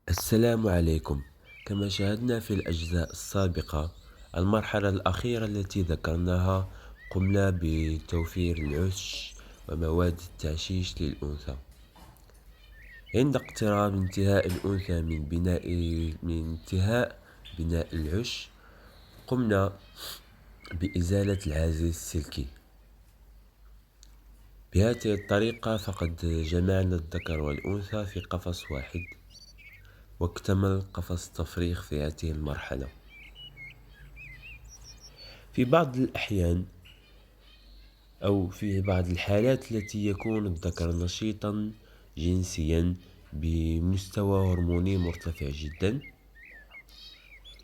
السلام عليكم. كما شاهدنا في الأجزاء السابقة، المرحلة الأخيرة التي ذكرناها قمنا بتوفير العش ومواد التعشيش للأنثى. عند اقتراب انتهاء الأنثى من انتهاء بناء العش، قمنا بإزالة العازل السلكي. بهذه الطريقة فقد جمعنا الذكر والأنثى في قفص واحد، واكتمل قفص التفريخ في هذه المرحلة. في بعض الأحيان أو في بعض الحالات التي يكون الذكر نشيطا جنسيا بمستوى هرموني مرتفع جدا،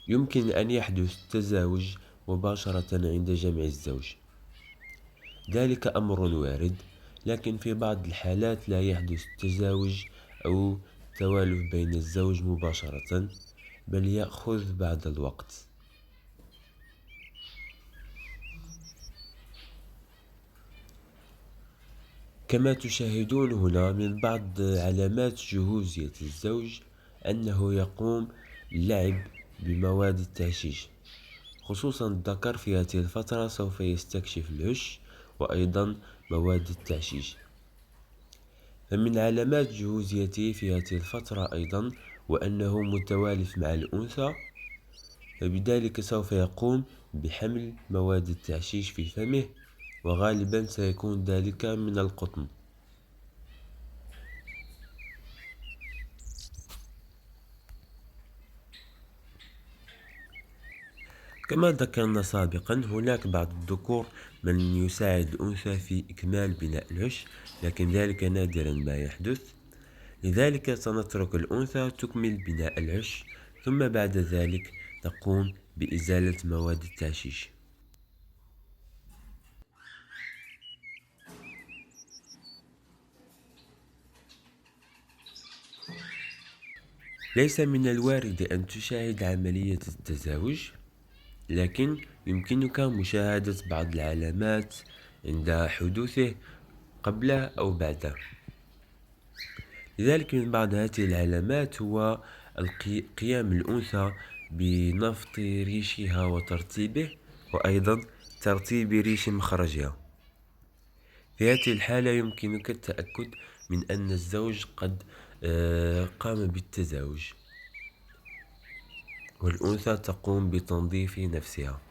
يمكن أن يحدث التزاوج مباشرة عند جمع الزوج. ذلك أمر وارد، لكن في بعض الحالات لا يحدث التزاوج أو التوالف بين الزوج مباشرة، بل يأخذ بعض الوقت. كما تشاهدون هنا من بعض علامات جهوزية الزوج أنه يقوم اللعب بمواد التعشيش، خصوصا الذكر في هذه الفترة سوف يستكشف العش وأيضا مواد التعشيش. فمن علامات جهوزيته في هذه الفترة أيضا وأنه متوالف مع الأنثى، فبذلك سوف يقوم بحمل مواد التعشيش في فمه، وغالبا سيكون ذلك من القطن. كما ذكرنا سابقا، هناك بعض الذكور من يساعد الأنثى في إكمال بناء العش، لكن ذلك نادرا ما يحدث. لذلك سنترك الأنثى تكمل بناء العش، ثم بعد ذلك تقوم بإزالة مواد التعشيش. ليس من الوارد أن تشاهد عملية التزاوج، لكن يمكنك مشاهدة بعض العلامات عند حدوثه قبله أو بعده. لذلك من بعض هذه العلامات هو قيام الأنثى بنفض ريشها وترتيبه، وأيضا ترتيب ريش مخرجها. في هذه الحالة يمكنك التأكد من أن الزوج قد قام بالتزاوج، والأنثى تقوم بتنظيف نفسها.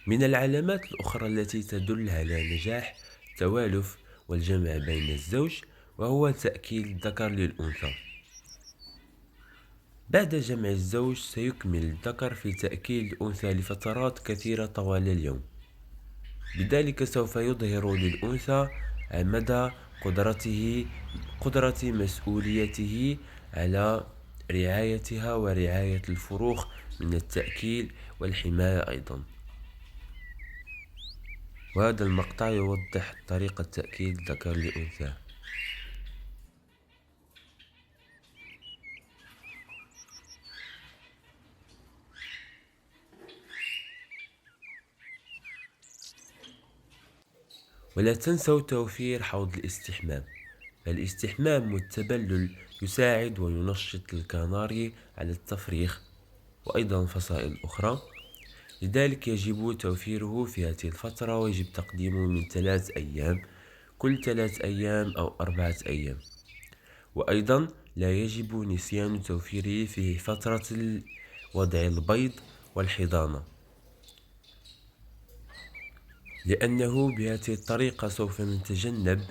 من العلامات الأخرى التي تدل على نجاح التوالف والجمع بين الزوج، وهو تأكيل الذكر للأنثى. بعد جمع الزوج سيكمل الذكر في تأكيل الأنثى لفترات كثيرة طوال اليوم، بذلك سوف يظهر للأنثى مدى قدرة مسؤوليته على رعايتها ورعاية الفروخ من التأكيل والحماية أيضا. وهذا المقطع يوضح طريقة تأكيد الذكر للأنثى. ولا تنسوا توفير حوض الاستحمام. الاستحمام والتبلل يساعد وينشط الكناري على التفريخ وأيضا فصائل أخرى، لذلك يجب توفيره في هذه الفترة، ويجب تقديمه من 3 أيام، كل 3 أيام أو 4 أيام. وأيضا لا يجب نسيان توفيره في فترة وضع البيض والحضانة، لأنه بهذه الطريقة سوف نتجنب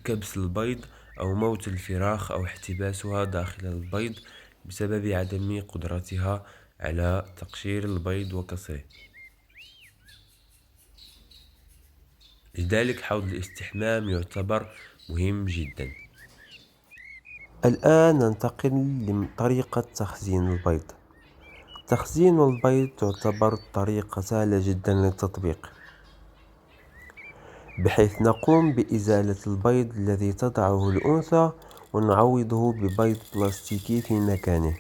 كبس البيض أو موت الفراخ أو احتباسها داخل البيض بسبب عدم قدرتها على تقشير البيض وكسره. لذلك حوض الاستحمام يعتبر مهم جدا. الآن ننتقل لطريقة تخزين البيض. تخزين البيض تعتبر طريقة سهلة جدا للتطبيق، بحيث نقوم بإزالة البيض الذي تضعه الأنثى ونعوضه ببيض بلاستيكي في مكانه.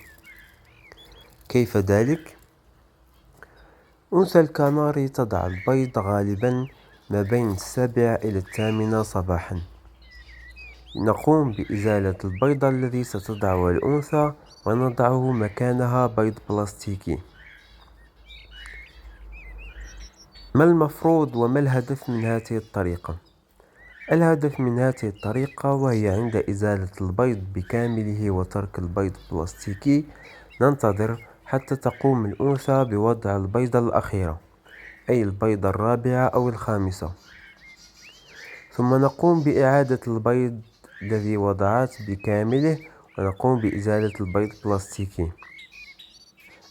كيف ذلك؟ أنثى الكناري تضع البيض غالبا ما بين 7 إلى 8 صباحا. نقوم بإزالة البيض الذي ستضعه الأنثى ونضعه مكانها بيض بلاستيكي. ما المفروض وما الهدف من هذه الطريقة؟ الهدف من هذه الطريقة وهي عند إزالة البيض بكامله وترك البيض البلاستيكي ننتظر حتى تقوم الأنثى بوضع البيضة الأخيرة، أي البيضة الرابعة أو الخامسة، ثم نقوم بإعادة البيض الذي وضعت بكامله ونقوم بإزالة البيض البلاستيكي.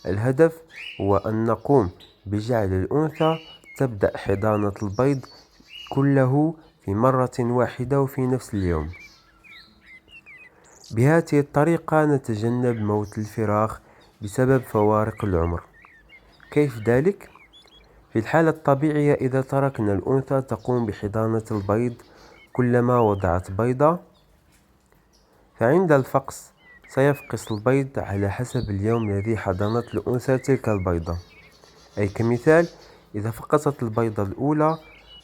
الهدف هو أن نقوم بجعل الأنثى تبدأ حضانة البيض كله في مرة واحدة وفي نفس اليوم. بهذه الطريقة نتجنب موت الفراخ بسبب فوارق العمر. كيف ذلك؟ في الحالة الطبيعية إذا تركنا الأنثى تقوم بحضانة البيض كلما وضعت بيضة، فعند الفقس سيفقس البيض على حسب اليوم الذي حضنت الأنثى تلك البيضة. أي كمثال، إذا فقست البيضة الأولى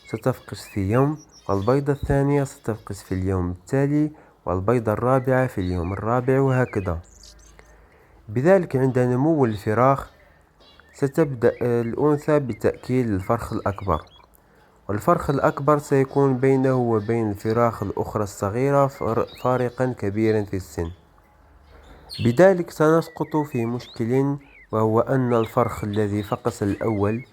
ستفقس في يوم، والبيضة الثانية ستفقس في اليوم التالي، والبيضة الرابعة في اليوم الرابع، وهكذا. بذلك عند نمو الفراخ ستبدأ الأنثى بتأكيل الفرخ الأكبر، والفرخ الأكبر سيكون بينه وبين الفراخ الأخرى الصغيرة فارقا كبيرا في السن. بذلك سنسقط في مشكل، وهو أن الفرخ الذي فقس الأول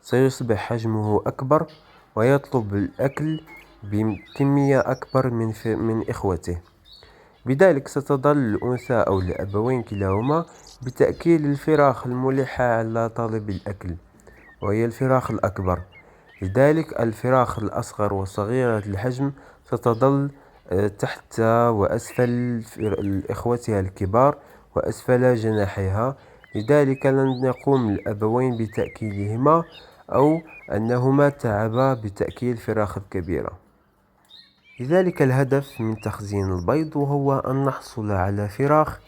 سيصبح حجمه أكبر ويطلب الأكل بكمية أكبر من إخوته. بذلك ستظل الأنثى أو الأبوين كلاهما بتأكيل الفراخ الملحة على طالب الأكل، وهي الفراخ الأكبر. لذلك الفراخ الأصغر وصغيرة الحجم ستظل تحت وأسفل إخوتها الكبار وأسفل جناحيها. لذلك لن يقوم الأبوين بتأكيلهما، أو أنهما تعبا بتأكيل الفراخ الكبيرة. لذلك الهدف من تخزين البيض هو أن نحصل على فراخ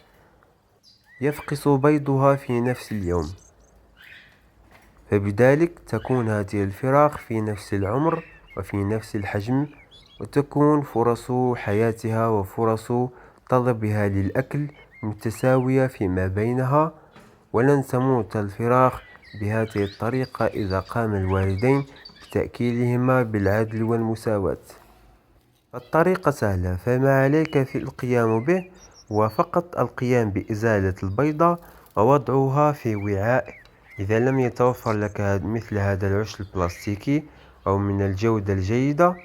يفقس بيضها في نفس اليوم، فبذلك تكون هذه الفراخ في نفس العمر وفي نفس الحجم، وتكون فرص حياتها وفرص طلبها للأكل متساوية فيما بينها، ولن تموت الفراخ بهذه الطريقة إذا قام الوالدين بتأكيلهما بالعدل والمساواة. الطريقة سهلة، فما عليك في القيام به هو فقط القيام بإزالة البيضة ووضعها في وعاء. إذا لم يتوفر لك مثل هذا العش البلاستيكي أو من الجودة الجيدة،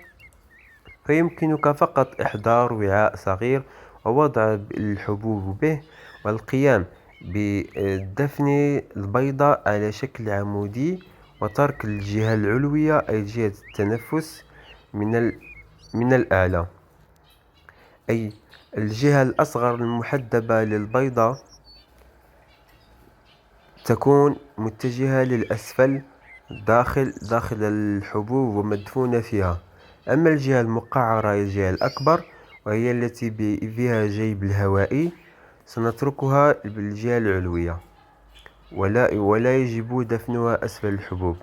فيمكنك فقط إحضار وعاء صغير ووضع الحبوب به، والقيام بدفن البيضة على شكل عمودي، وترك الجهة العلوية أي جهة التنفس من الأعلى، أي الجهة الأصغر المحدبة للبيضة تكون متجهة للأسفل داخل الحبوب ومدفونة فيها. أما الجهة المقعرة هي الجهة الأكبر، وهي التي فيها جيب الهوائي، سنتركها بالجهة العلوية، ولا يجب دفنها أسفل الحبوب.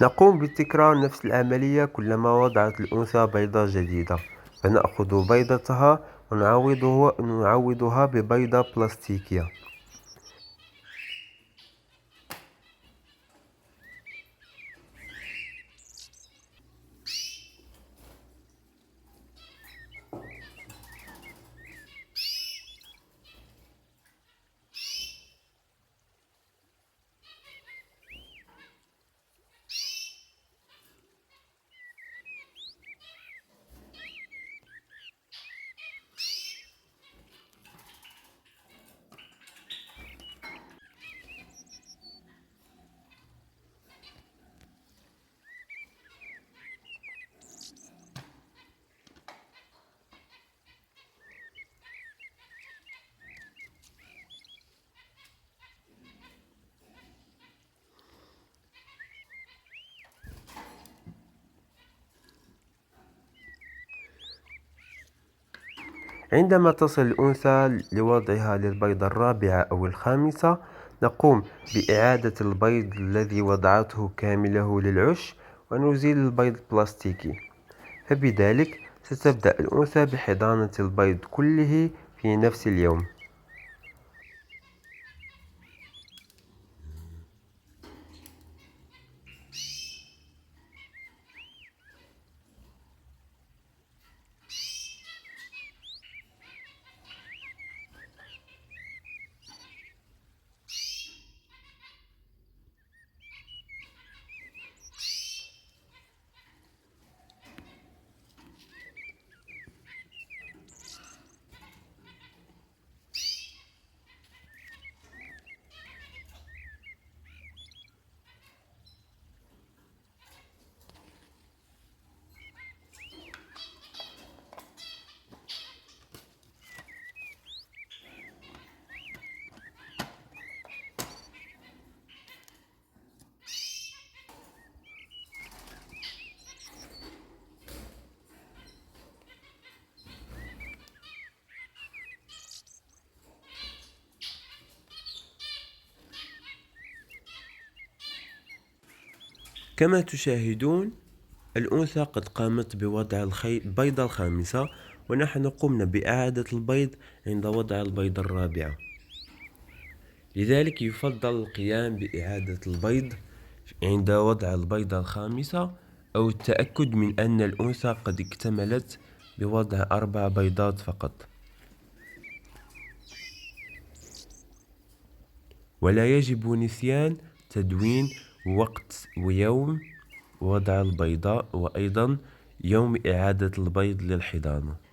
نقوم بتكرار نفس العملية كلما وضعت الأنثى بيضة جديدة، فنأخذ بيضتها ونعوضها ببيضة بلاستيكية. عندما تصل الأنثى لوضعها للبيضة الرابعة أو الخامسة، نقوم بإعادة البيض الذي وضعته كامله للعش، ونزيل البيض البلاستيكي. فبذلك ستبدأ الأنثى بحضانة البيض كله في نفس اليوم. كما تشاهدون، الأنثى قد قامت بوضع البيضة الخامسة، ونحن قمنا بإعادة البيض عند وضع البيضة الرابعة. لذلك يفضل القيام بإعادة البيض عند وضع البيضة الخامسة، أو التأكد من أن الأنثى قد اكتملت بوضع 4 بيضات فقط. ولا يجب نسيان تدوين وقت ويوم وضع البيضاء، وأيضا يوم إعادة البيض للحضانة.